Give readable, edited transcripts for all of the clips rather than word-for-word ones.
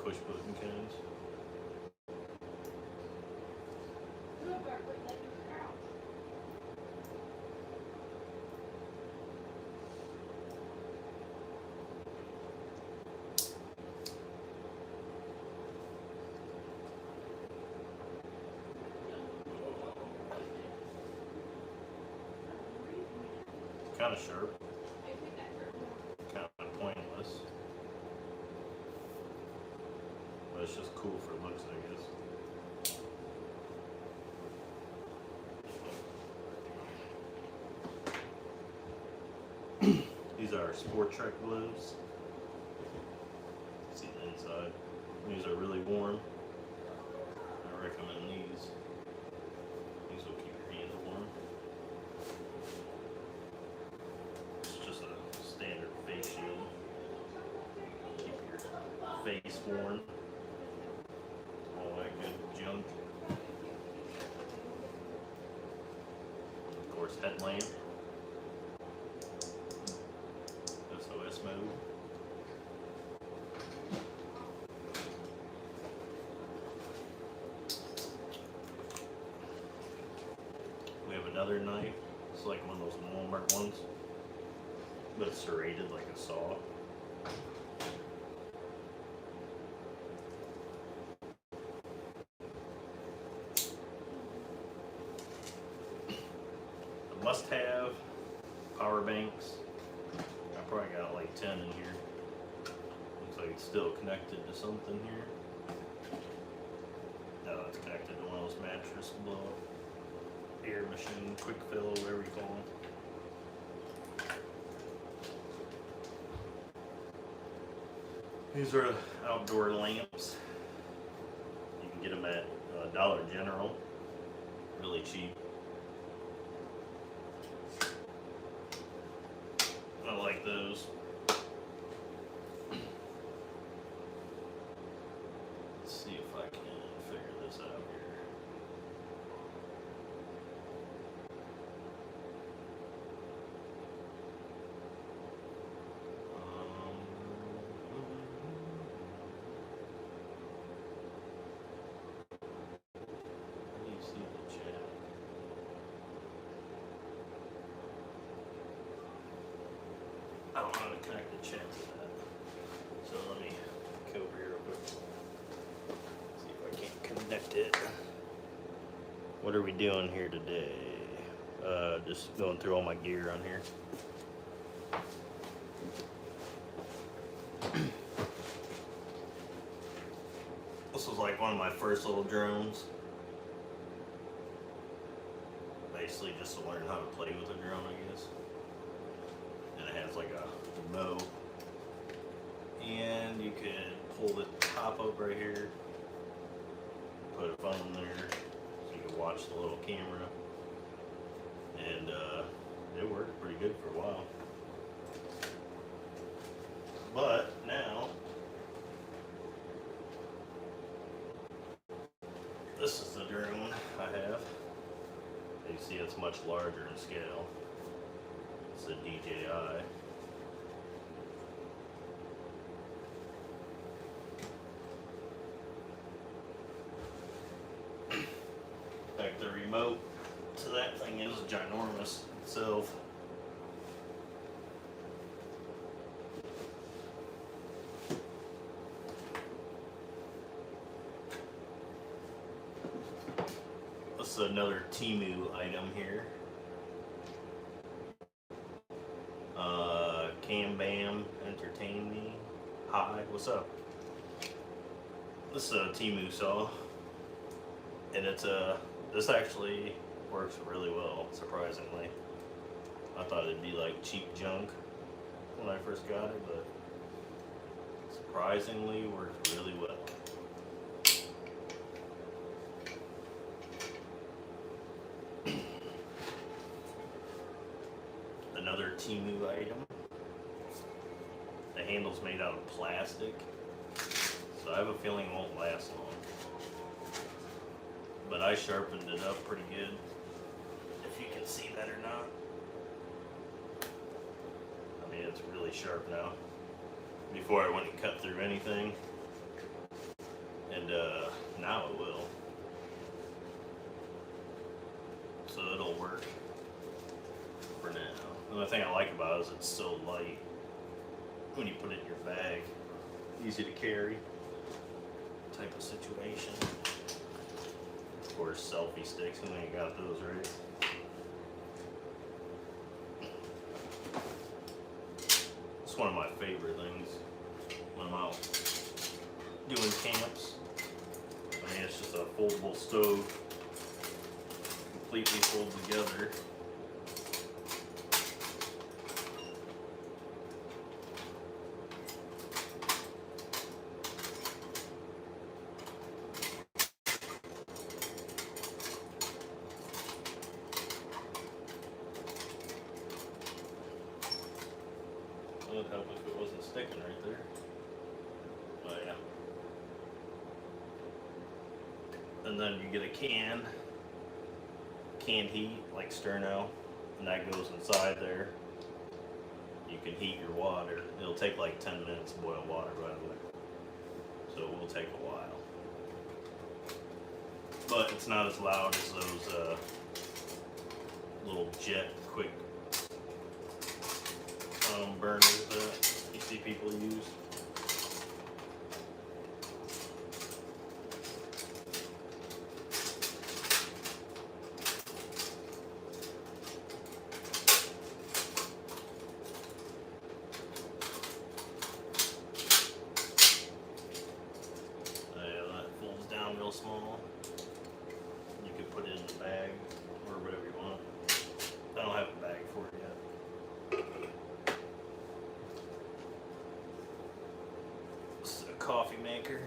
push button kinds. Kind of sharp, kind of pointless, but it's just cool for looks, I guess. These are Sport Trek gloves. See the inside. These are really warm. I recommend these. These will keep your hands warm. Standard face shield. Keep your face warm. All that good junk. Of course, headlamp. SOS mode. We have another knife. It's like one of those Walmart ones, but it's serrated like a saw. The must-have power banks. I probably got like 10 in here. Looks like it's still connected to something here. No, it's connected to one of those mattress blow air machine, quick fill, whatever you call them. These are outdoor lamps. You can get them at Dollar General, really cheap. I like those. Let's see if I can figure this out here. I don't know how to connect the chat to that. So let me go over here real quick. See if I can't connect it. What are we doing here today? Just going through all my gear on here. This was like one of my first little drones. Basically just to learn how to play with a drone, I guess. And it has like a bow, and you can pull the top up right here, put a phone there so you can watch the little camera, and it worked pretty good for a while. But now this is the drone I have. You see it's much larger in scale. It's a DJI. In fact, the remote to that thing is ginormous itself. This is another Temu item here. Cam Bam Entertain Me. Hi, what's up? This is a Temu saw, and this actually works really well, surprisingly. I thought it'd be like cheap junk when I first got it, but surprisingly works really well. Another Temu item. The handle's made out of plastic, so I have a feeling it won't last long. But I sharpened it up pretty good, if you can see that or not. I mean, it's really sharp now. Before I wouldn't cut through anything. and now it will. So it'll work for now. The only thing I like about it is it's so light when you put it in your bag. Easy to carry type of situation. Of course, selfie sticks, who ain't got those, right? It's one of my favorite things when I'm out doing camps. I mean, it's just a foldable stove, completely fold together. It would help if it wasn't sticking right there. But yeah. And then you get a canned heat, like Sterno, and that goes inside there. You can heat your water. It'll take like 10 minutes to boil water, by the way. So it will take a while. But it's not as loud as those little jet quick burners that you see people use. That folds down real small. You can put it in a bag or whatever you want. I don't have a bag for it yet. Coffee maker,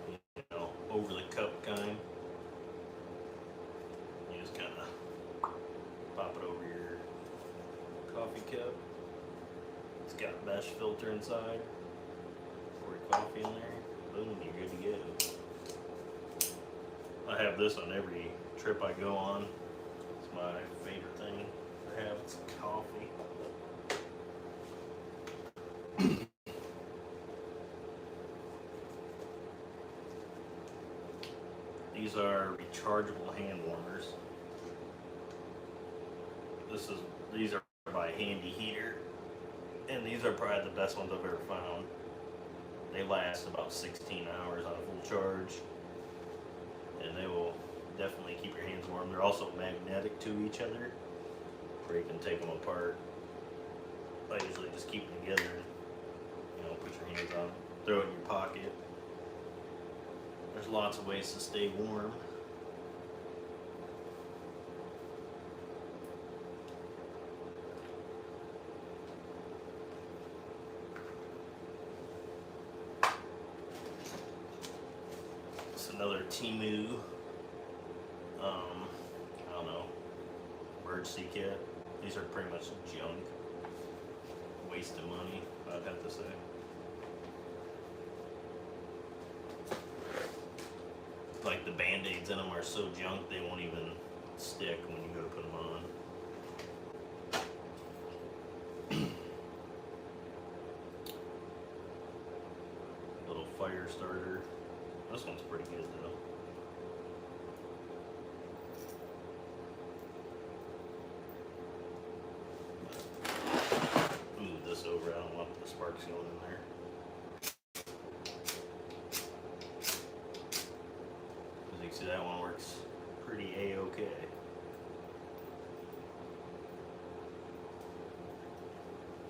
you know, over the cup kind. You just kind of pop it over your coffee cup. It's got a mesh filter inside. Pour your coffee in there. Boom, you're good to go. I have this on every trip I go on. It's my favorite thing to have. It's coffee. These are rechargeable hand warmers. These are by Handy Heater, and these are probably the best ones I've ever found. They last about 16 hours on a full charge, and they will definitely keep your hands warm. They're also magnetic to each other, where you can take them apart. I usually just keep them together, you know, put your hands on them, throw it in your pocket. There's lots of ways to stay warm. It's another Temu, I don't know, emergency kit. These are pretty much junk. Waste of money, I'd have to say. Like the band-aids in them are so junk they won't even stick when you go to put them on. Little fire starter. This one's pretty good though. Move this over, I don't want the sparks going in there. See, that one works pretty a-okay.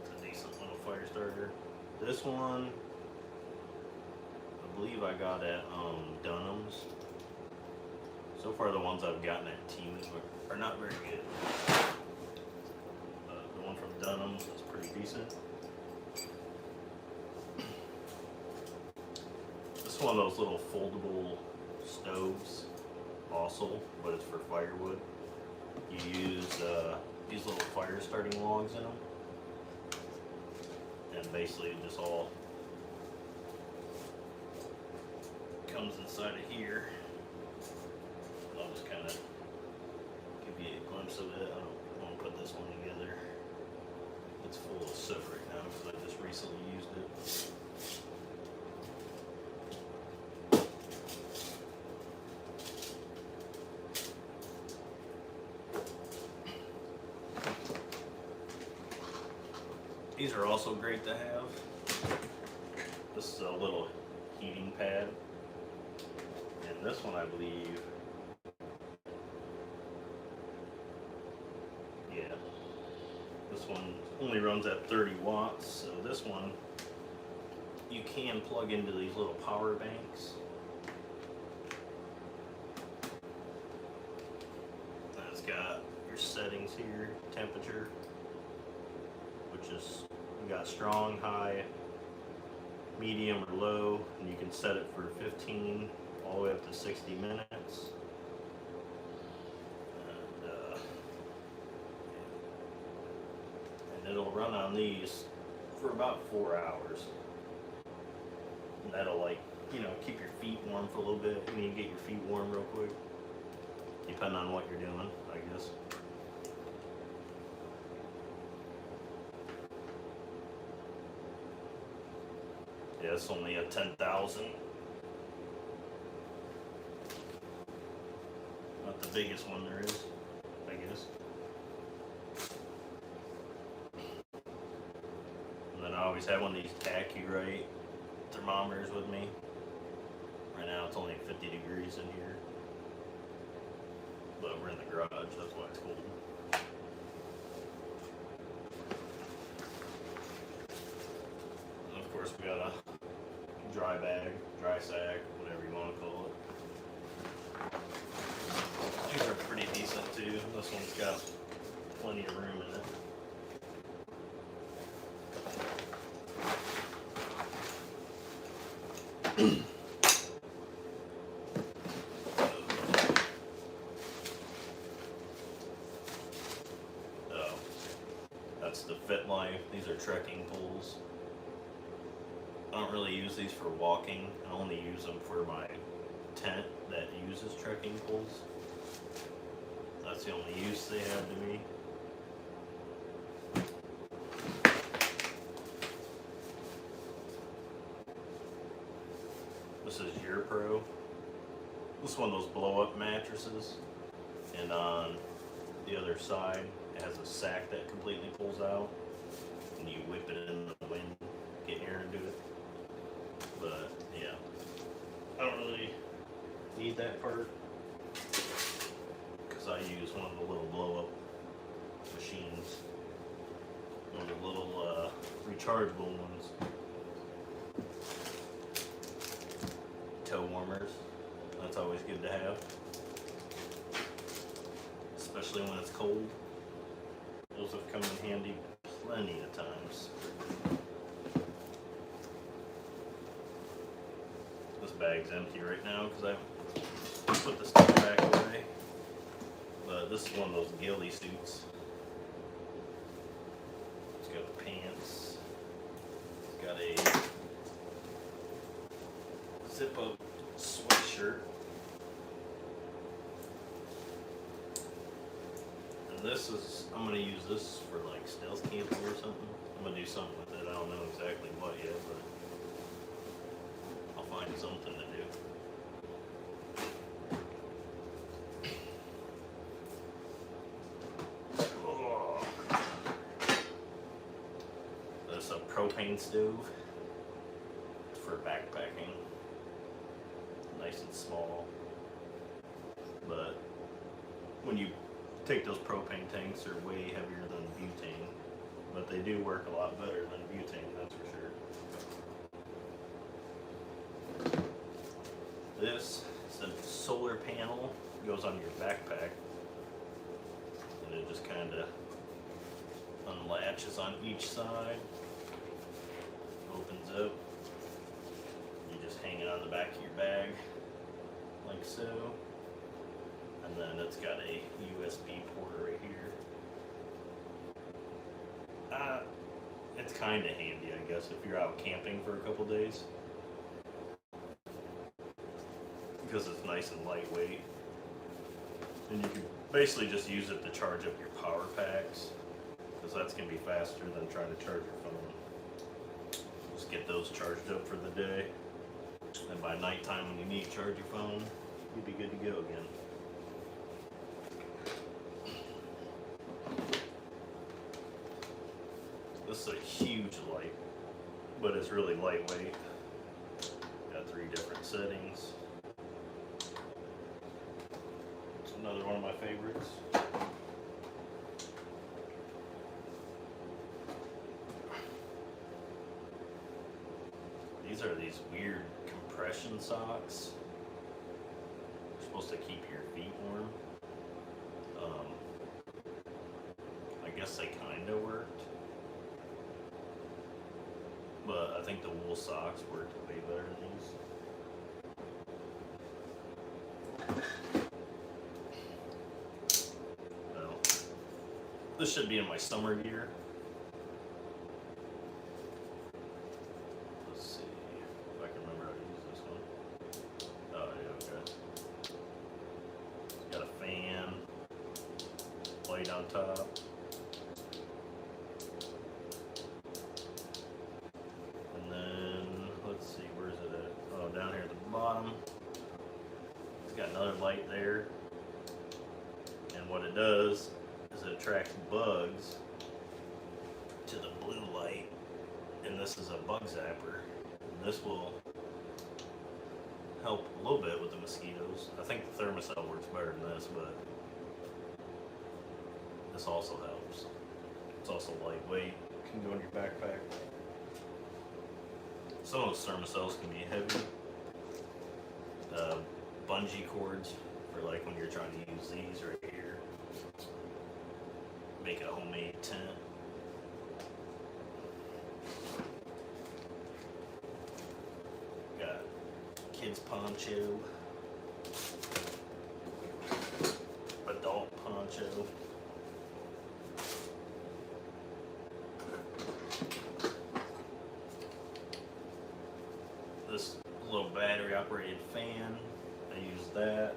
It's a decent little fire starter. This one, I believe I got at Dunham's. So far the ones I've gotten at Temu are not very good. The one from Dunham's is pretty decent. This is one of those little foldable stoves also, but it's for firewood. You use these little fire starting logs in them, and basically it just all comes inside of here. I'll just kind of give you a glimpse of it. I don't want to put this one together. It's full of soot right now because I just recently used it. These are also great to have. This is a little heating pad. And this one, I believe, yeah, this one only runs at 30 watts. So this one, you can plug into these little power banks. And it's got your settings here, temperature, which is, you got strong, high, medium, or low, and you can set it for 15 all the way up to 60 minutes. And it'll run on these for about 4 hours. And that'll, like, you know, keep your feet warm for a little bit. You need to get your feet warm real quick, depending on what you're doing, I guess. Yeah, it's only a 10,000. Not the biggest one there is, I guess. And then I always have one of these Accurite thermometers with me. Right now it's only 50 degrees in here. But we're in the garage, that's why it's cold. And of course we got a dry bag, dry sack, whatever you want to call it. These are pretty decent too. This one's got plenty of room in it. Oh, that's the FitLife. These are trekking poles. I don't really use these for walking. I only use them for my tent that uses trekking poles. That's the only use they have to me. This is Europro. This is one of those blow-up mattresses, and on the other side it has a sack that completely pulls out, and you whip it in the wind, get air into it. But yeah, I don't really need that part because I use one of the little blow-up machines, one of the little rechargeable ones. Toe warmers, that's always good to have, especially when it's cold. Those have come in handy plenty of times. This bag's empty right now because I put the stuff back away. But this is one of those ghillie suits. It's got the pants. It's got a zip-up sweatshirt. And this is, I'm going to use this for like stealth camping or something. I'm going to do something with it. I don't know exactly what yet, but I'll find something to do. Oh. This is a propane stove for backpacking. Nice and small, but when you take those propane tanks, they're way heavier than butane, but they do work a lot better than butane, that's for sure. This is a solar panel, goes on your backpack, and it just kind of unlatches on each side, opens up, you just hang it on the back of your bag like so, and then it's got a USB port right here. It's kind of handy, I guess, if you're out camping for a couple days, because it's nice and lightweight, and you can basically just use it to charge up your power packs, because that's going to be faster than trying to charge your phone. Just get those charged up for the day, and by nighttime when you need to charge your phone, you'll be good to go again. This is a huge light, but it's really lightweight. Got 3 different settings. It's another one of my favorites. These are these weird compression socks. They're supposed to keep your feet warm. I guess they kind of worked. But I think the wool socks worked way better than these. Well, this should be in my summer gear. Let's see if I can remember how to use this one. Oh yeah, okay. It's got a fan, light on top. Down here at the bottom, it's got another light there, and what it does is it attracts bugs to the blue light, and this is a bug zapper, and this will help a little bit with the mosquitoes. I think the Thermacell works better than this, but this also helps. It's also lightweight, can go in your backpack. Some of those Thermacells can be heavy. Bungee cords for like when you're trying to use these right here. Make a homemade tent. Got kids poncho. Adult poncho. This little battery operated fan, I use that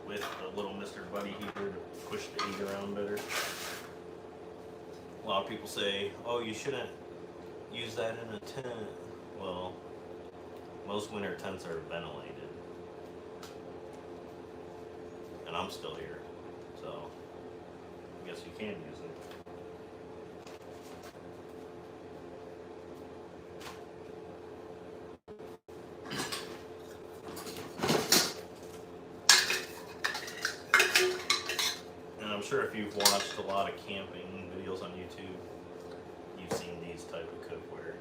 with a little Mr. Buddy heater to push the heat around better. A lot of people say, oh, you shouldn't use that in a tent. Well, most winter tents are ventilated, and I'm still here, so I guess you can use it. I'm sure if you've watched a lot of camping videos on YouTube, you've seen these type of cookware.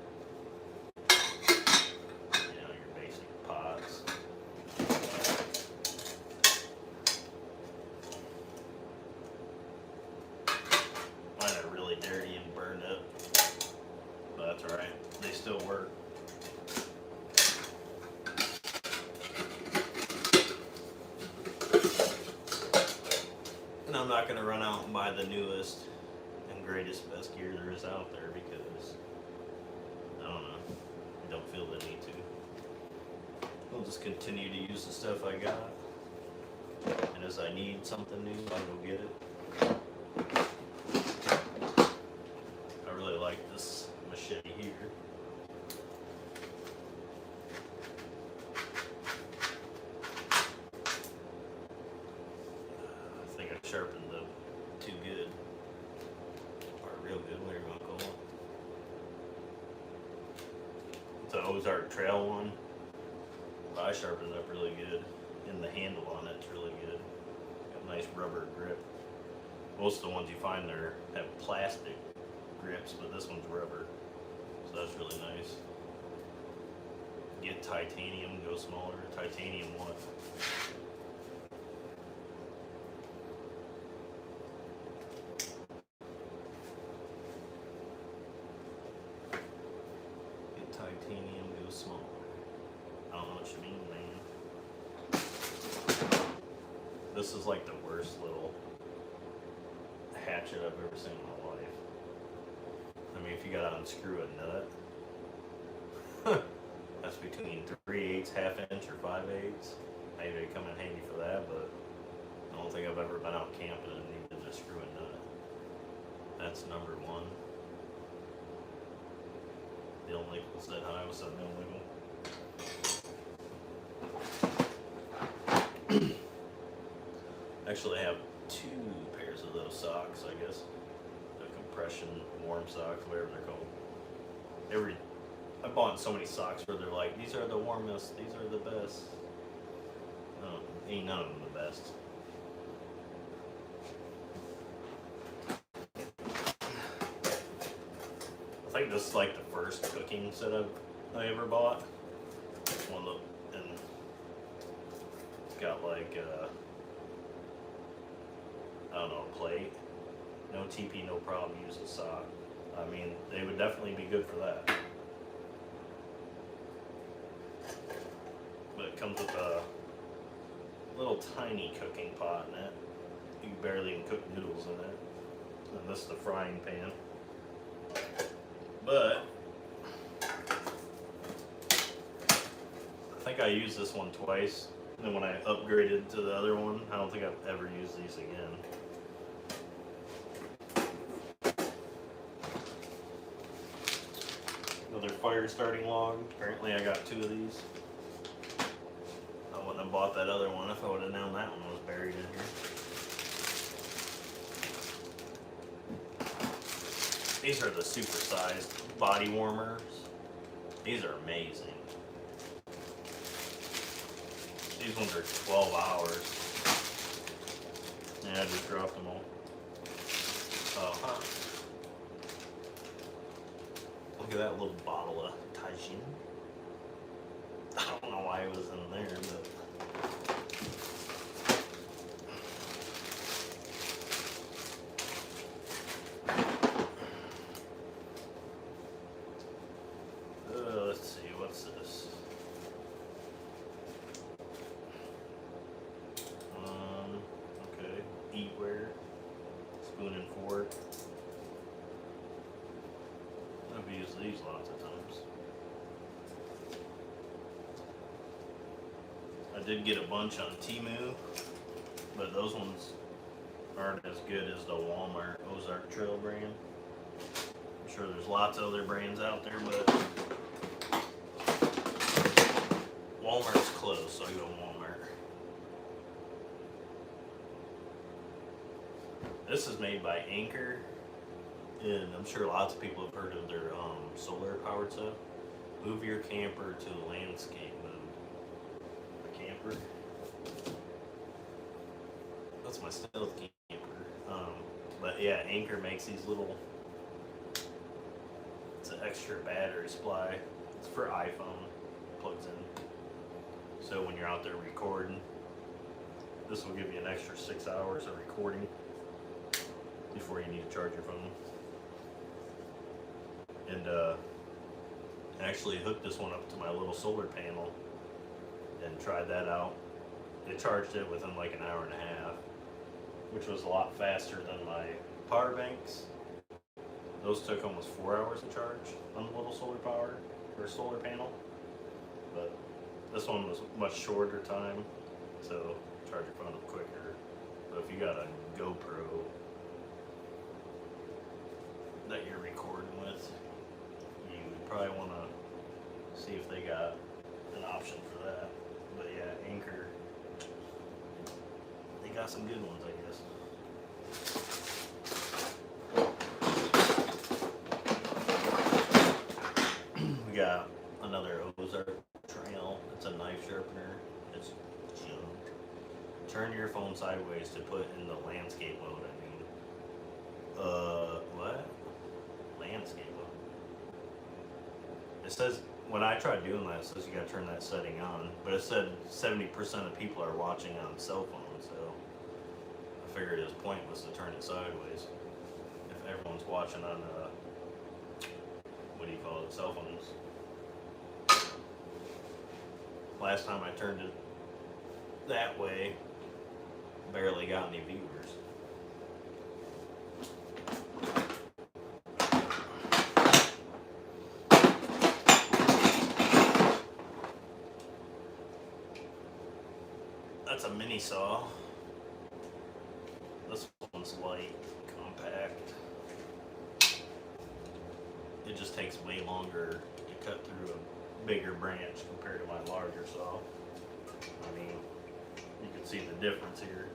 You know, your basic pots. Mine are really dirty and burned up, but that's alright. They still work. I'm not going to run out and buy the newest and greatest best gear there is out there because, I don't know, I don't feel the need to. I'll just continue to use the stuff I got, and as I need something new, I'll go get it. I really like this machete here. Sharpened them too good, or real good, whatever you want to call it. It's an Ozark Trail one, but I sharpened it up really good, and the handle on it's really good. Got a nice rubber grip. Most of the ones you find there have plastic grips, but this one's rubber, so that's really nice. Get titanium, go smaller. Titanium what? Titanium goes small. I don't know what you mean, man. This is like the worst little hatchet I've ever seen in my life. I mean, if you gotta unscrew a nut, that's between 3/8, ½ inch, or 5/8. Maybe they come in handy for that, but I don't think I've ever been out camping and needed to screw a nut. That's number one. Bill Nichols said hi. What's up, Bill Nichols? Actually, I have 2 pairs of those socks, I guess. The compression warm socks, whatever they're called. I bought so many socks where they're like, these are the warmest, these are the best. Ain't none of them the best. I think this is like the first cooking setup I ever bought. One look, and it's got like I don't know, a plate. No TP, no problem. Use a sock. I mean, they would definitely be good for that. But it comes with a little tiny cooking pot in it. You can barely even cook noodles in it. And this is the frying pan. But I think I used this one twice. And then when I upgraded to the other one, I don't think I've ever used these again. Another fire starting log. Apparently I got 2 of these. I wouldn't have bought that other one if I would have known that one was buried in here. These are the super-sized body warmers. These are amazing. These ones are 12 hours. Yeah, I just dropped them all. Uh-huh. Look at that little bottle of Taijin. I don't know why it was in there, but... let's see, what's this? Okay, eatware, spoon and fork. I've used these lots of times. I did get a bunch on Temu, but those ones aren't as good as the Walmart Ozark Trail brand. I'm sure there's lots of other brands out there, but Walmart's closed, so I go to Walmart. This is made by Anchor, and I'm sure lots of people have heard of their solar powered stuff. Move your camper to landscape mode. My camper. That's my stealth camper. But yeah, Anchor makes these little. It's an extra battery supply. It's for iPhone. Plugs in. So when you're out there recording, this will give you an extra 6 hours of recording before you need to charge your phone. And I actually hooked this one up to my little solar panel and tried that out. It charged it within like an hour and a half, which was a lot faster than my power banks. Those took almost 4 hours to charge on the little solar panel. But this one was much shorter time, so charge your phone up quicker. But if you got a GoPro that you're recording with, you would probably want to see if they got an option for that. But yeah, Anchor, they got some good ones, I guess. We got another Ozark Trail. It's a knife sharpener. It's junk. Turn your phone sideways to put in the landscape mode, I mean. What? Landscape mode. It says, when I tried doing that, it says you gotta turn that setting on. But it said 70% of people are watching on cell phones, so I figured it was pointless to turn it sideways. If everyone's watching on, what do you call it, cell phones. Last time I turned it that way, barely got any viewers. That's a mini saw. This one's light, compact. It just takes way longer to cut through a bigger branch compared to my larger saw. I mean, you can see the difference here.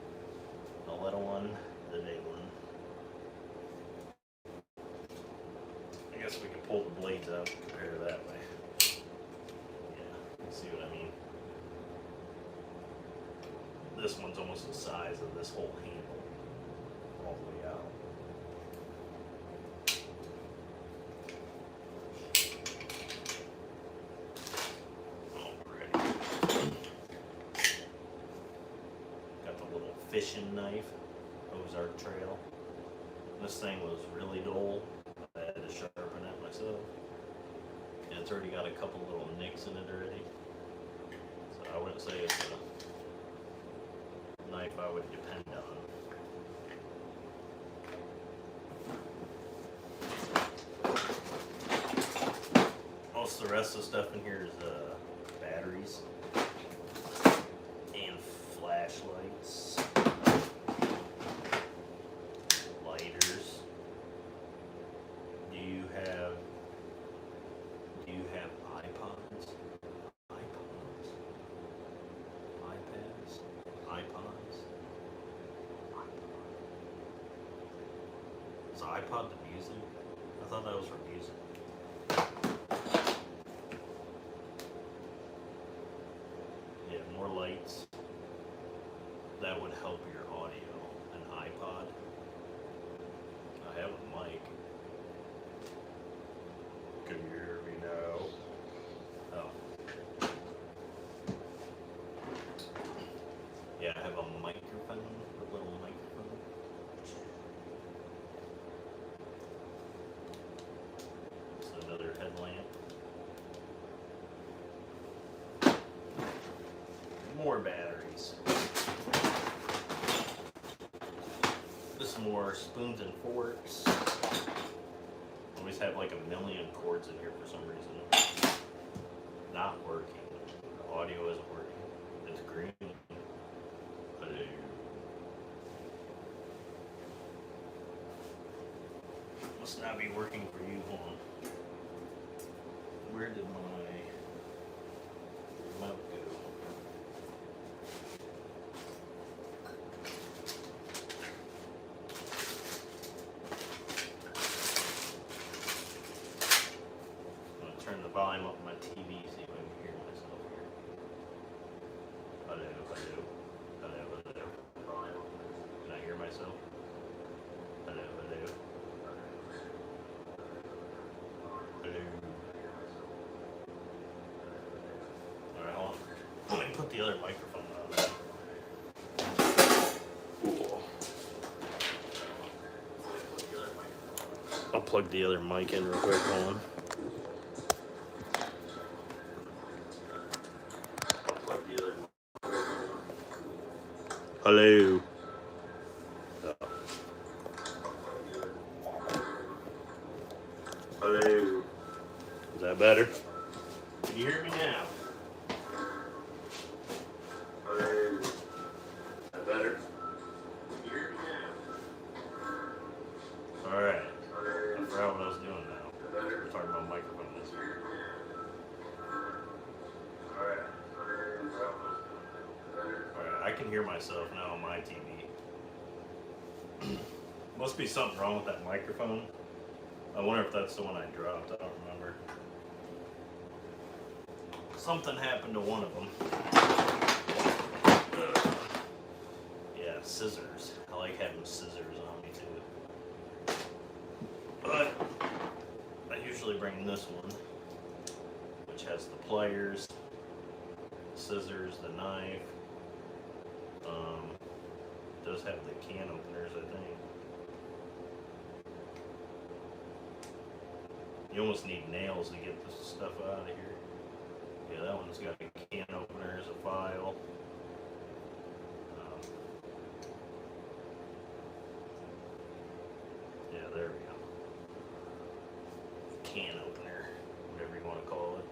The little one, the big one. guess we can pull the blades out and compare that way. Yeah, you see what I mean? This one's almost the size of this whole handle, all the way out. Alright. Got the little fishing knife, Ozark Trail. This thing was really dull. I had to sharpen it myself. And it's already got a couple little nicks in it already. So I wouldn't say it's a knife I would depend on. Most of the rest of the stuff in here is batteries and flashlights. iPod to music? I thought that was for music. Yeah, more lights. That would help your audio. An iPod. I have a mic. Can you hear me now? Oh. Yeah, I have a microphone, a little microphone. Another headlamp. More batteries. Just more spoons and forks. Always have like a million cords in here for some reason. Not working. The audio isn't working. It's green. Must not be working for you. Hold on. Where did my remote go? I'm going to turn the volume up on my TV, see if I can hear myself here. Hello, hello, hello, hello. Volume. Can I hear myself? Hello, hello. Hello. Let me put the other microphone on there. I'll plug the other mic in real quick. Hold on. I'll plug the other mic. Hello. Hello. Is that better? Can you hear me now? Alright. I forgot what I was doing now. We're talking about microphones. Alright. Alright, I can hear myself now on my TV. Must be something wrong with that microphone. I wonder if that's the one I dropped. I don't remember. Something happened to one of them. Yeah, scissors. I like having scissors on me too. But I usually bring this one, which has the pliers, scissors, the knife. Does have the can openers, I think. You almost need nails to get this stuff out of here. Yeah, that one's got a can opener as a file. Yeah, there we go. Can opener, whatever you want to call it.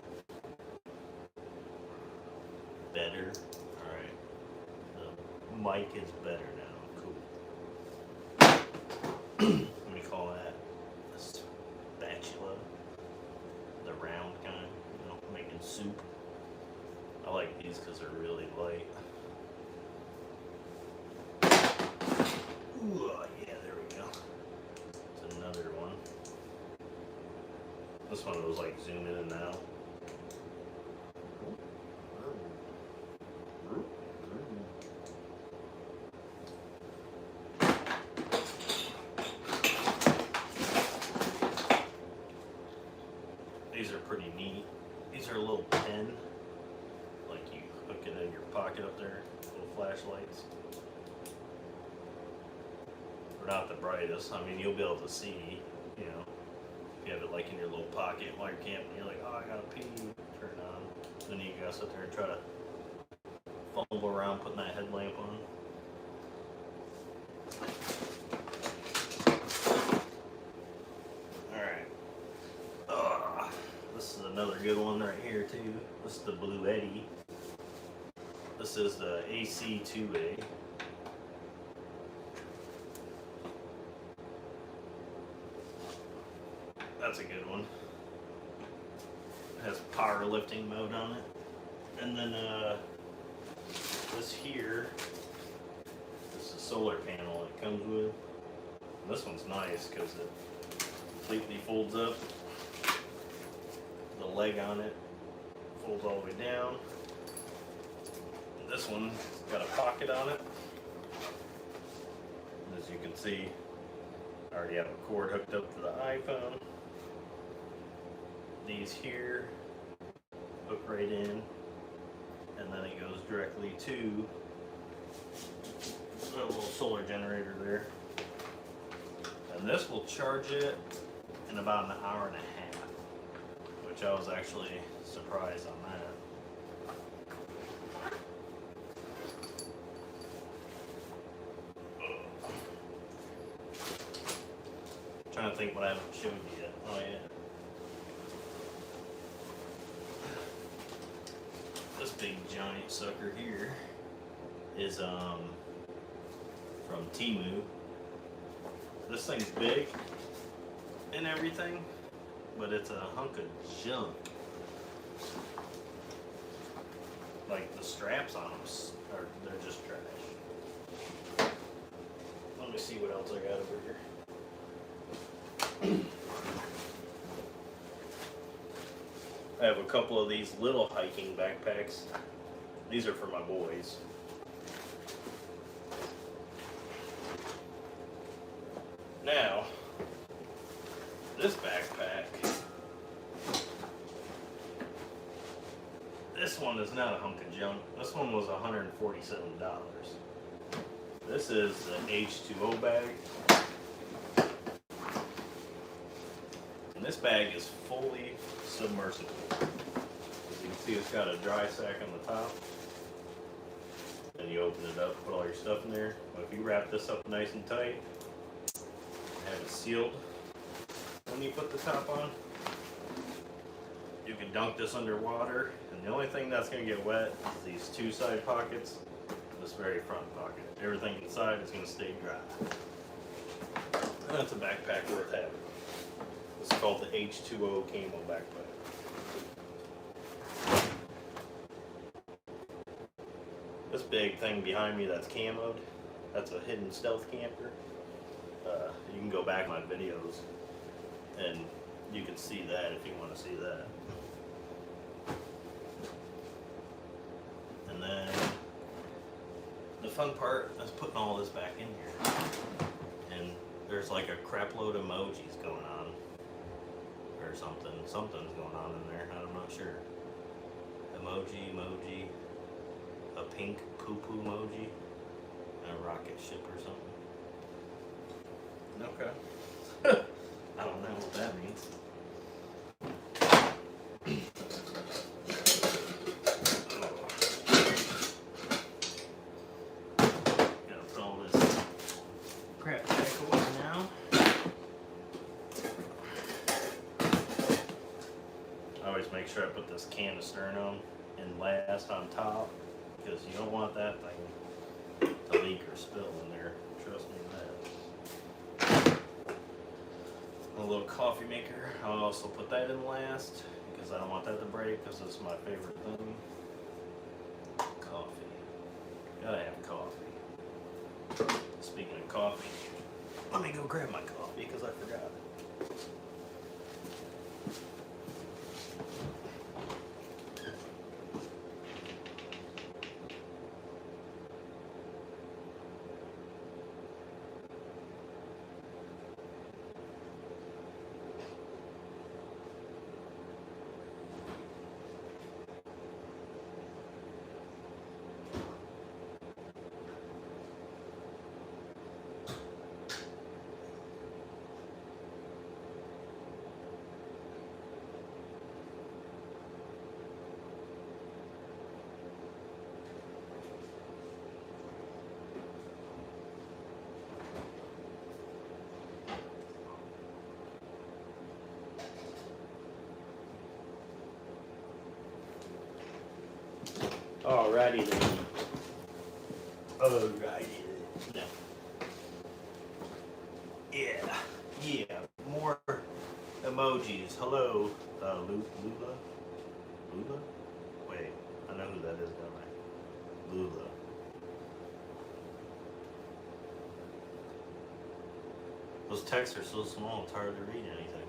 Better. Alright. The mic is better now. Cool. What do you call that? A spatula. The round kind, you know, making soup. I like these because they're really light. Ooh, yeah, there we go. It's another one. This one was like zoom in and out. These are pretty neat. These are a little pen, like you hook it in your pocket up there, little flashlights. They're not the brightest. I mean, you'll be able to see, you know, if you have it like in your little pocket while you're camping, you're like, oh, I gotta pee, turn it on. Then you gotta sit there and try to fumble around putting that headlamp on. This is another good one right here too. This is the Bluetti. This is the AC2A. That's a good one. It has powerlifting mode on it. And then this here, this is a solar panel it comes with. And this one's nice because it completely folds up. The leg on it folds all the way down. This one's got a pocket on it. And as you can see, I already have a cord hooked up to the iPhone. These here hook right in, and then it goes directly to a little solar generator there. And this will charge it in about an hour and a half, which I was actually surprised on that. Trying to think what I haven't showed you yet. Oh yeah. This big giant sucker here is from Temu. This thing's big and everything, but it's a hunk of junk. Like the straps on them are they're just trash. Let me see what else I got over here. I have a couple of these little hiking backpacks. These are for my boys. Now, this backpack, this one is not a hunk of junk. This one was $147. This is the H2O bag. And this bag is fully submersible. As you can see, it's got a dry sack on the top. And you open it up, put all your stuff in there. But if you wrap this up nice and tight, have it sealed when you put the top on, you can dunk this underwater, and the only thing that's going to get wet is these two side pockets, this very front pocket. Everything inside is going to stay dry. And that's a backpack worth having. It's called the H2O Camo backpack. This big thing behind me that's camoed, that's a hidden stealth camper. You can go back in my videos and you can see that if you want to see that. And then the fun part is putting all this back in here. And there's like a crap load of emojis going on. Or something. Something's going on in there. I'm not sure. Emoji, a pink poo-poo emoji, and a rocket ship or something. Okay. I don't know what that means. Gotta put all this crap back away now. I always make sure I put this can of Sterno in last on top, because you don't want that thing to leak or spill in there. Trust me on that. A little coffee maker. I'll also put that in last because I don't want that to break, because it's my favorite thing. Coffee. Gotta have coffee. Speaking of coffee, let me go grab my coffee because I forgot. Alrighty then. Alrighty then. No. Yeah. More emojis. Hello, Lula? Lula? Wait, I know who that is, don't I? Lula. Those texts are so small, it's hard to read anything.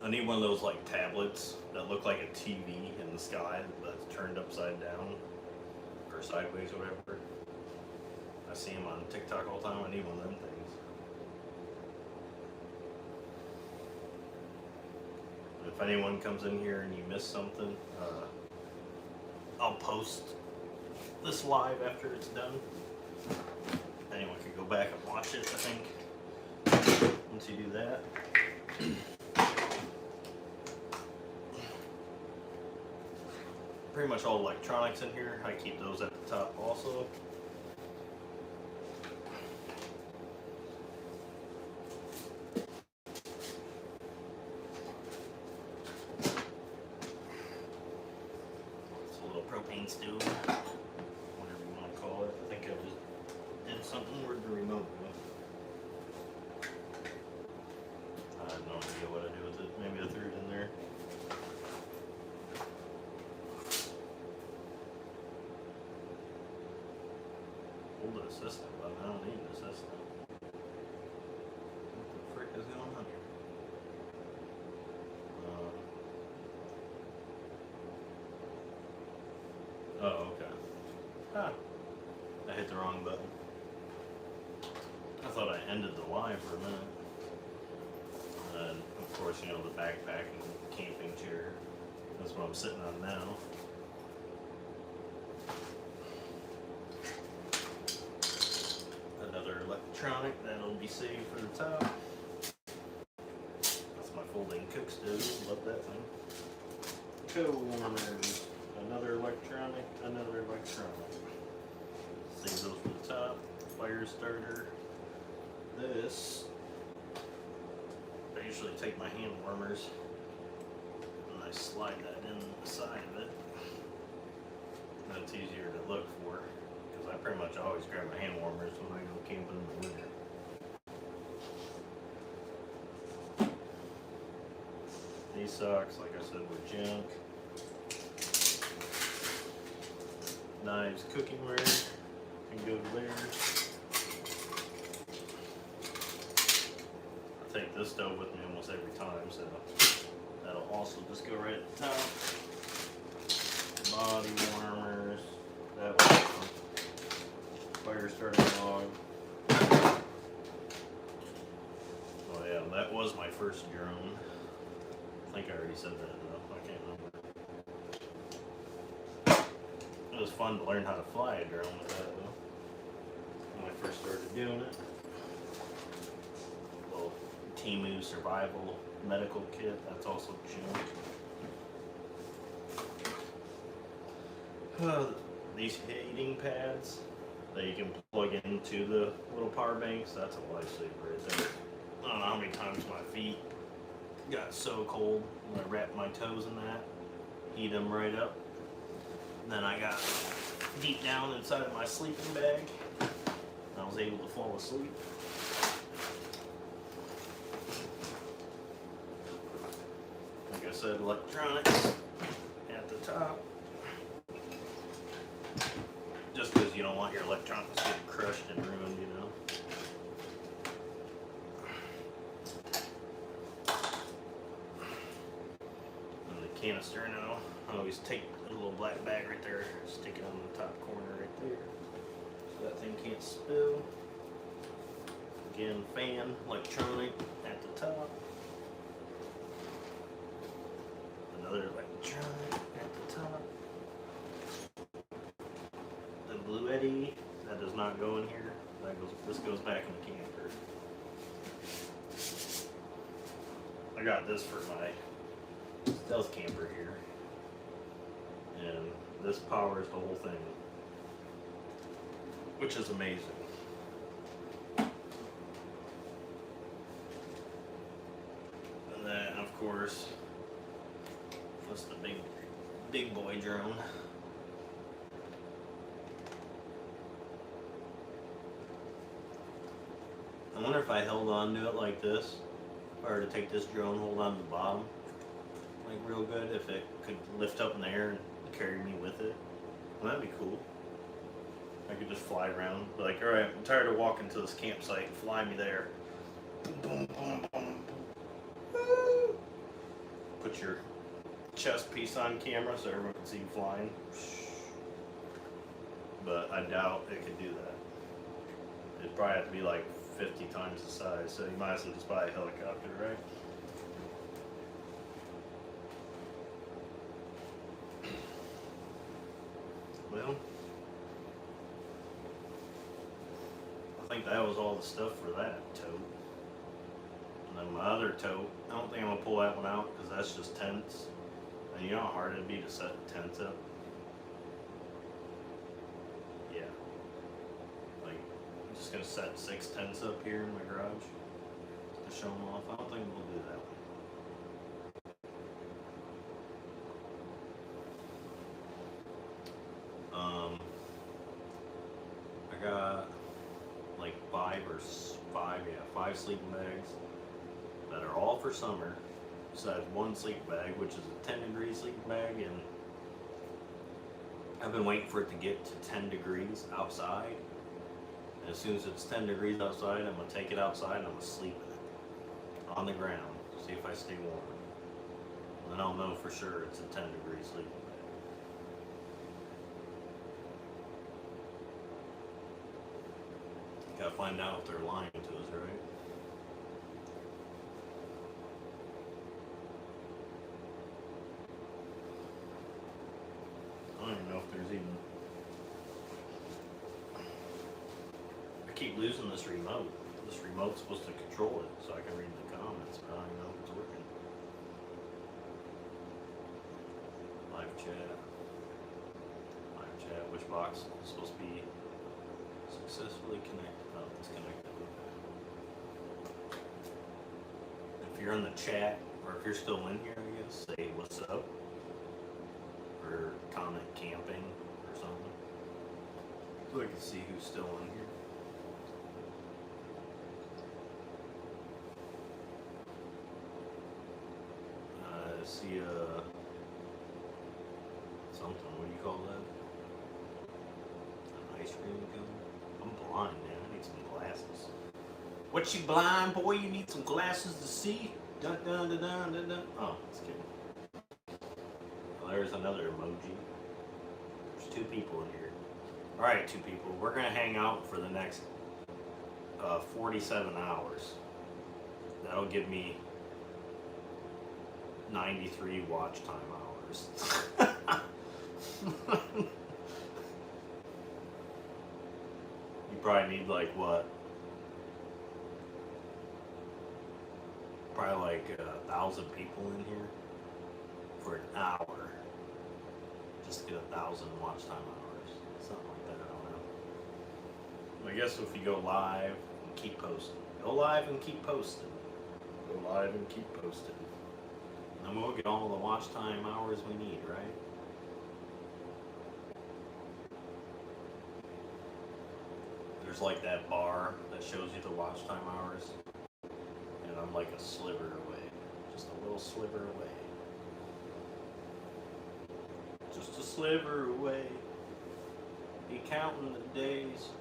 I need one of those like tablets that look like a TV in the sky that's turned upside down or sideways or whatever. I see them on TikTok all the time. I need one of them things. If anyone comes in here and you miss something, I'll post this live after it's done. Anyone can go back and watch it, I think, once you do that. Pretty much all electronics in here. I keep those at the top also. It's a little propane stove, whatever you want to call it. I think I just did something with the remote. I have no idea what I do with it. Maybe I threw it in there. Hold the assistant button. I don't need an assistant. What the frick is going on here? Oh, okay. Ah, I hit the wrong button. I thought I ended the live for a minute. And of course, you know, the backpack and camping chair. That's what I'm sitting on now. Another electronic that'll be saved for the top. That's my folding cook stove. Love that thing. Co-warmers. Another electronic. Save those for the top. Fire starter. This. I usually take my hand warmers and I slide that in the side of it. That's easier to look for because I pretty much always grab my hand warmers when I go camping in the winter. These socks, like I said, were junk. Knives, cookingware can go there. I take this stove with me almost every time, so that'll also just go right at the top. Body warmers, that was fire starting log. Oh yeah, that was my first drone. I think I already said that though, I can't remember. It was fun to learn how to fly a drone with that though, when I first started doing it. Little Temu survival medical kit, that's also junk. These heating pads that you can plug into the little power banks, that's a lifesaver right there. I don't know how many times my feet got so cold when I wrapped my toes in that, heat them right up. And then I got deep down inside of my sleeping bag. I was able to fall asleep. Like I said, electronics at the top. Just because you don't want your electronics getting crushed and ruined, you know. And the canister now, I always take a little black bag right there, stick it on the top corner right there, so that thing can't spill. Again, fan, electronic at the top. Another electronic at the top. The Bluetti, that does not go in here. This goes back in the camper. I got this for my stealth camper here. And this powers the whole thing, which is amazing. And then, of course, That's the big boy drone. I wonder if I held on to it like this, or to take this drone, hold on to the bottom, like real good, if it could lift up in the air and carry me with it. Well, that'd be cool. I could just fly around, be like, all right, I'm tired of walking to this campsite, fly me there. Boom, boom, boom, boom. Woo! Put your chest piece on camera so everyone can see you flying. But I doubt it could do that. It'd probably have to be like 50 times the size, so you might as well just buy a helicopter, right? Well, I think that was all the stuff for that tote. And then my other tote, I don't think I'm gonna pull that one out because that's just tents. And you know how hard it'd be to set tents up? Yeah. Like, I'm just gonna set 6 tents up here in my garage to show them off. I don't think we'll do that one. I got like 5 sleeping bags that are all for summer. Besides one sleeping bag, which is a 10-degree sleeping bag, and I've been waiting for it to get to 10 degrees outside. And as soon as it's 10 degrees outside, I'm gonna take it outside and I'm gonna sleep in it on the ground, see if I stay warm. And then I'll know for sure it's a 10-degree sleeping bag. Gotta find out if they're lying to us, right? I don't even know if there's even... I keep losing this remote. This remote's supposed to control it so I can read the comments, but I don't even know if it's working. Live chat. Live chat. Which box is supposed to be successfully connected? Oh, it's connected. If you're in the chat, or if you're still in here, I guess, say what's up. Or comment camping or something. So I can see who's still in here. I see something, what do you call that? An ice cream cone? I'm blind, man. I need some glasses. What, you blind boy? You need some glasses to see? Dun dun dun dun dun dun. Oh, just kidding. Well, there's another emoji. There's 2 people in here. Alright, 2 people. We're gonna hang out for the next 47 hours. That'll give me 93 watch time hours. You probably need like what? Probably like 1,000 people in here for an hour. Just to get 1,000 watch time hours. Something like that, I don't know. I guess if you go live and keep posting. Go live and keep posting. Go live and keep posting. And then we'll get all the watch time hours we need, right? There's like that bar that shows you the watch time hours. And I'm like a sliver away. Just a little sliver away. Just a sliver away. Be counting the days.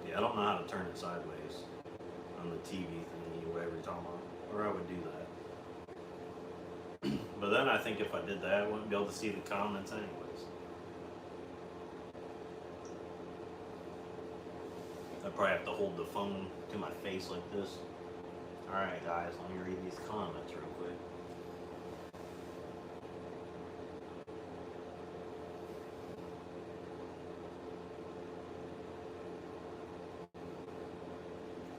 Yeah, I don't know how to turn it sideways on the TV thingy, whatever you're talking about. Or I would do that. But then I think if I did that, I wouldn't be able to see the comments anyways. I'd probably have to hold the phone to my face like this. Alright guys, let me read these comments real quick.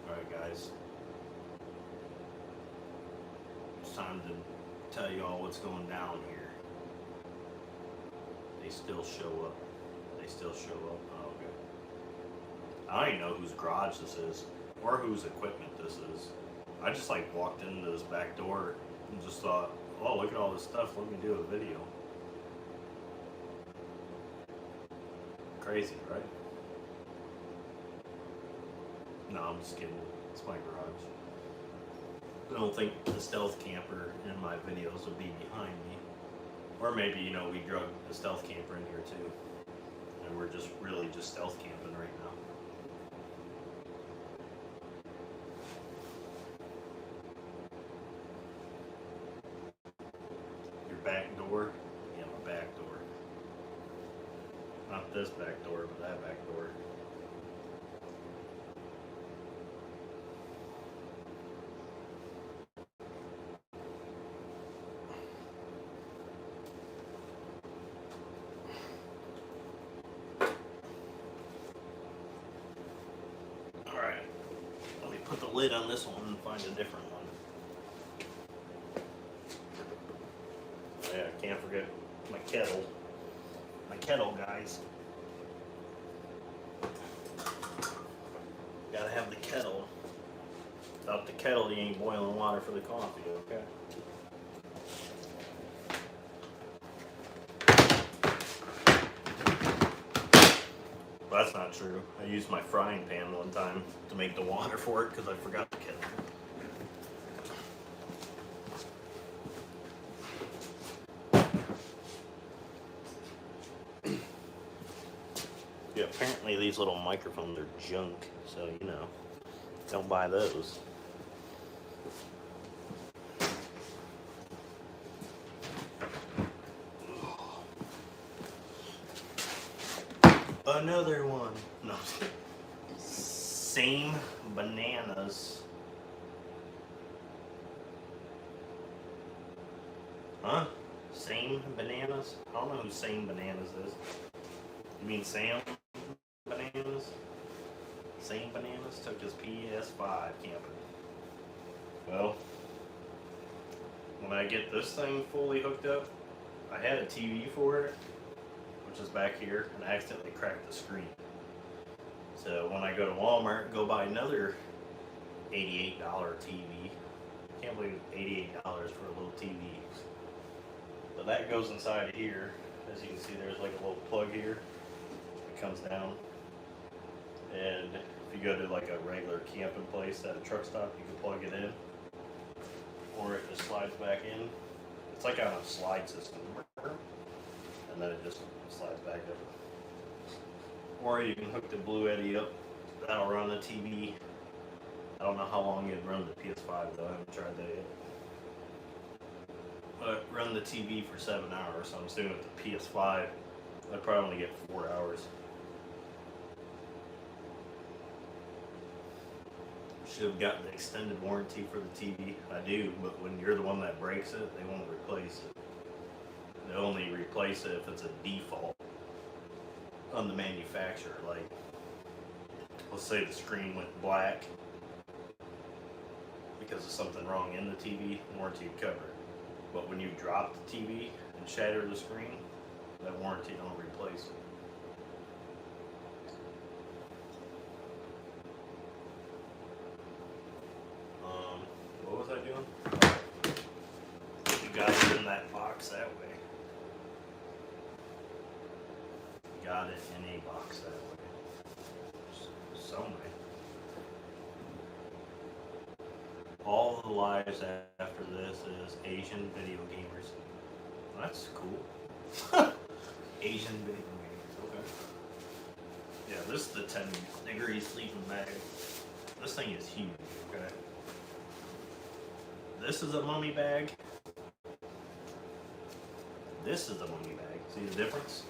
Alright guys. It's time to tell you all what's going down here. They still show up. They still show up. Oh, okay. I don't even know whose garage this is. or whose equipment this is. I just like walked into this back door and just thought, oh, look at all this stuff, let me do a video. Crazy, right? No, I'm just kidding. It's my garage. I don't think the stealth camper in my videos will be behind me. Or maybe, you know, we drug the stealth camper in here too. And we're just really just stealth camping right now. Your back door? Yeah, my back door. Not this back door, but that back door. Alright, let me put the lid on this one and find a different one. Yeah, I can't forget my kettle. My kettle, guys. Gotta have the kettle. Without the kettle, you ain't boiling water for the coffee, okay? Well, that's not true. I used my frying pan one time to make the water for it because I forgot the kettle. Yeah, apparently these little microphones are junk, so you know, don't buy those. Another one. No. Same bananas. Huh? Same bananas? I don't know who Same Bananas is. You mean Sam Bananas? Same Bananas took his PS5 camping. Well, when I get this thing fully hooked up, I had a TV for it, which is back here, and I accidentally cracked the screen. So when I go to Walmart and go buy another $88 TV, I can't believe it's $88 for a little TV. So that goes inside of here. As you can see, there's like a little plug here. It comes down. And if you go to like a regular camping place at a truck stop, you can plug it in. Or it just slides back in. It's like on a slide system. And then it just slides back up. Or you can hook the Blue Eddy up. That'll run the TV. I don't know how long it'd run the PS5 though. I haven't tried that yet. But run the TV for 7 hours. So I'm assuming with the PS5, I'd probably only get 4 hours. Should have gotten the extended warranty for the TV. I do, but when you're the one that breaks it, they won't replace it. They only replace it if it's a default on the manufacturer. Like, let's say the screen went black because of something wrong in the TV, warranty would cover it. But when you drop the TV and shatter the screen, that warranty don't replace it. What was I doing? You got it in that box that way. You got it in a box that way. Some way. All the lives after this is Asian video gamers. Well, that's cool. Asian video gamers, okay. Yeah, this is the 10-degree sleeping bag. This thing is huge, okay? This is a mummy bag. This is a mummy bag. See the difference?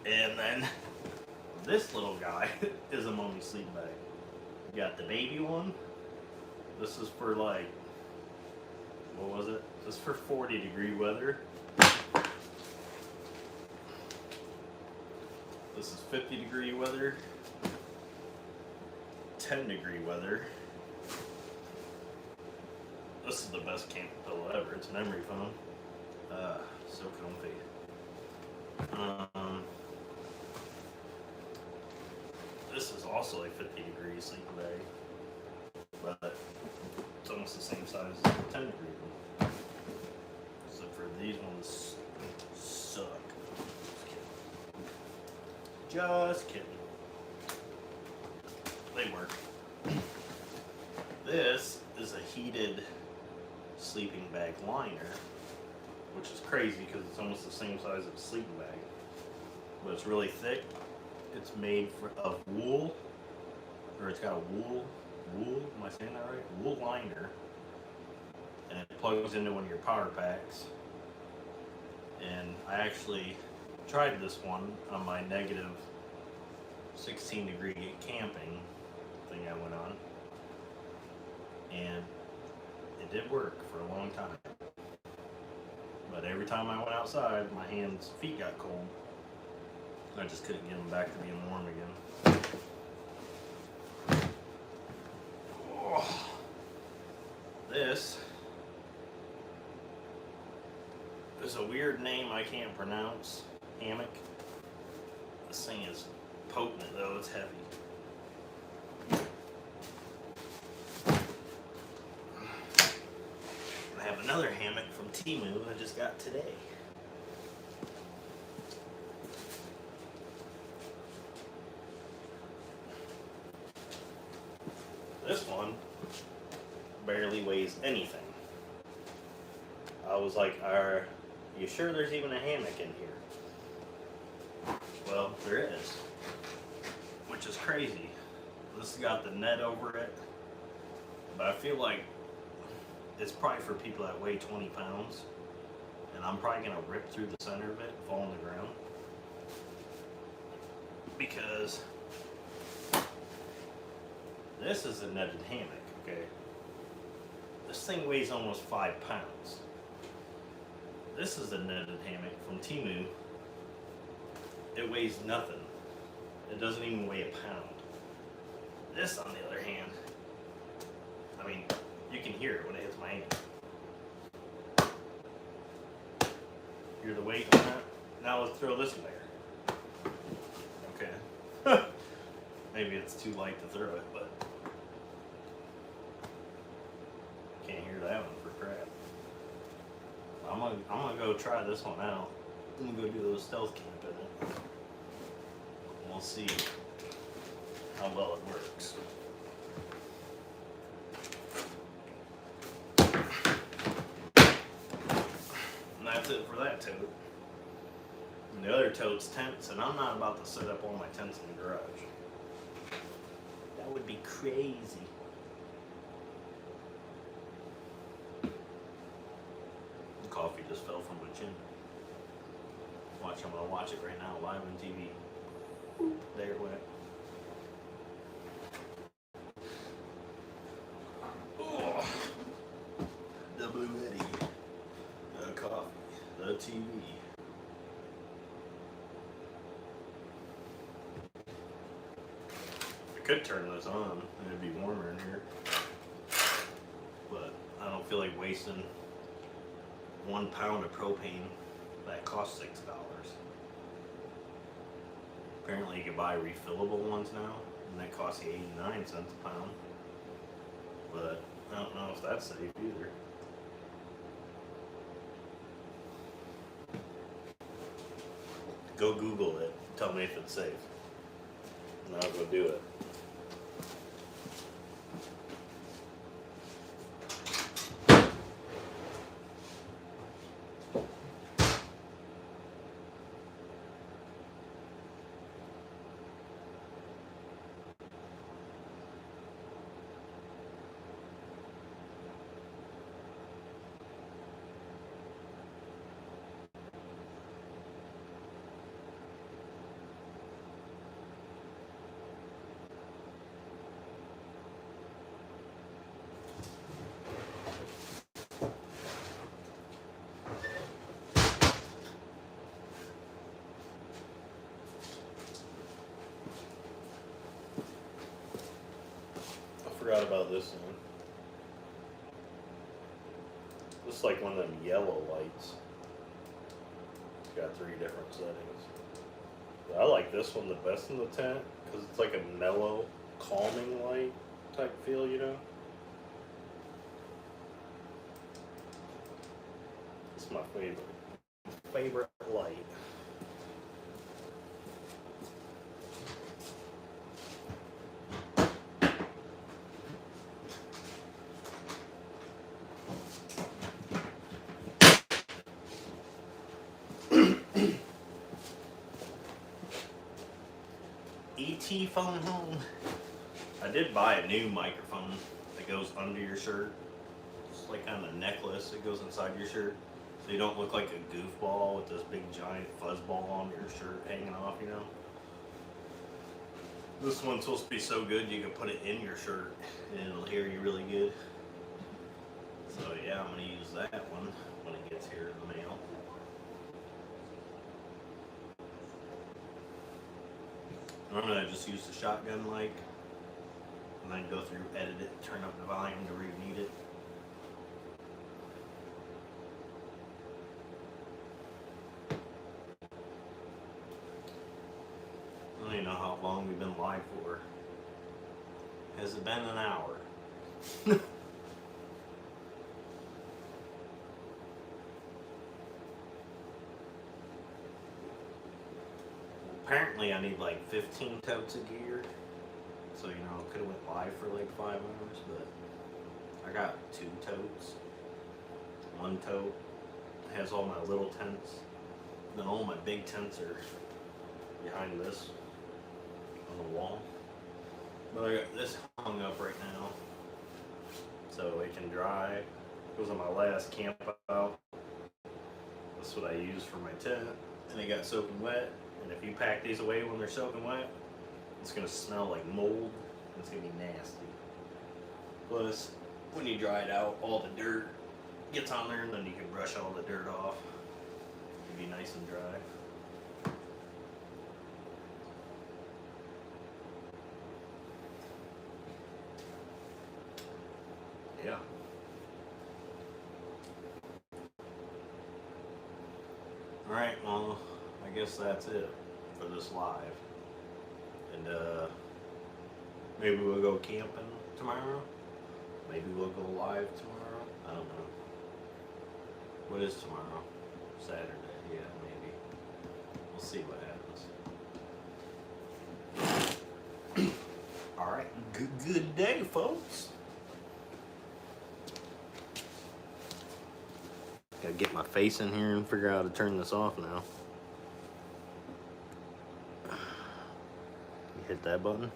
And then this little guy is a mummy sleep bag. You got the baby one. This is for like, what was it? This is for 40-degree weather. This is 50-degree weather. 10-degree weather. This is the best camp pillow ever. It's a memory foam. So comfy. This is also like 50 degrees sleeping bag, but it's almost the same size as the 10 degree one. Except for these ones suck. Just kidding. They work. This is a heated sleeping bag liner, which is crazy because it's almost the same size as a sleeping bag, but it's really thick. It's made of wool, or it's got a wool, am I saying that right? Wool liner, and it plugs into one of your power packs. And I actually tried this one on my negative 16 degree camping thing I went on, and it did work for a long time. But every time I went outside, my feet got cold. I just couldn't get them back to being warm again. Oh. This is a weird name I can't pronounce. Hammock. This thing is potent though, it's heavy. I have another hammock from Temu I just got today. This one barely weighs anything. I was like, are you sure there's even a hammock in here? Well, there is, which is crazy. This has got the net over it, but I feel like it's probably for people that weigh 20 pounds, and I'm probably going to rip through the center of it and fall on the ground, because this is a netted hammock, okay? This thing weighs almost 5 pounds. This is a netted hammock from Temu. It weighs nothing. It doesn't even weigh a pound. This, on the other hand, I mean, you can hear it when it hits my hand. Hear the weight on that? Now let's throw this in there. Okay. Maybe it's too light to throw it, but can't hear that one for crap. I'm gonna go try this one out. I'm gonna go do a little stealth camp in it. And we'll see how well it works. And that's it for that tote. And the other tote's tents, and I'm not about to set up all my tents in the garage. That would be crazy. The coffee just fell from my chin. I'm gonna watch it right now live on TV. There it went. Oh. The Blue Yeti, the coffee, the TV. I could turn this on and it'd be warmer in here, but I don't feel like wasting 1 pound of propane that costs $6. Apparently you can buy refillable ones now, and that costs you 89 cents a pound. But I don't know if that's safe either. Go Google it, tell me if it's safe, and I'll go do it. Forgot about this one. This is like one of them yellow lights. It's got 3 different settings. I like this one the best in the tent because it's like a mellow, calming light type feel, you know? It's my favorite light. ET phone home. I did buy a new microphone that goes under your shirt. It's like kind of a necklace that goes inside your shirt. So you don't look like a goofball with this big giant fuzzball on your shirt hanging off, you know? This one's supposed to be so good you can put it in your shirt and it'll hear you really good. So yeah, I'm gonna use that one when it gets here in the mail. Normally I just use the shotgun mic and then go through, edit it, turn up the volume to where you need it. I don't even know how long we've been live for. Has it been an hour? Apparently I need like 15 totes of gear. So, you know, I could have went live for like 5 hours, but I got 2 totes. One tote has all my little tents. Then all my big tents are behind this on the wall. But I got this hung up right now so it can dry. It was on my last camp out. That's what I use for my tent. And it got soaking wet. And if you pack these away when they're soaking wet, it's gonna smell like mold. It's gonna be nasty. Plus, when you dry it out, all the dirt gets on there, and then you can brush all the dirt off. It'll be nice and dry. Yeah. Alright, well, I guess that's it for this live. And maybe we'll go camping tomorrow. Maybe we'll go live tomorrow. I don't know. What is tomorrow? Saturday. Yeah, maybe. We'll see what happens. Alright, good day, folks. Gotta get my face in here and figure out how to turn this off now. You hit that button.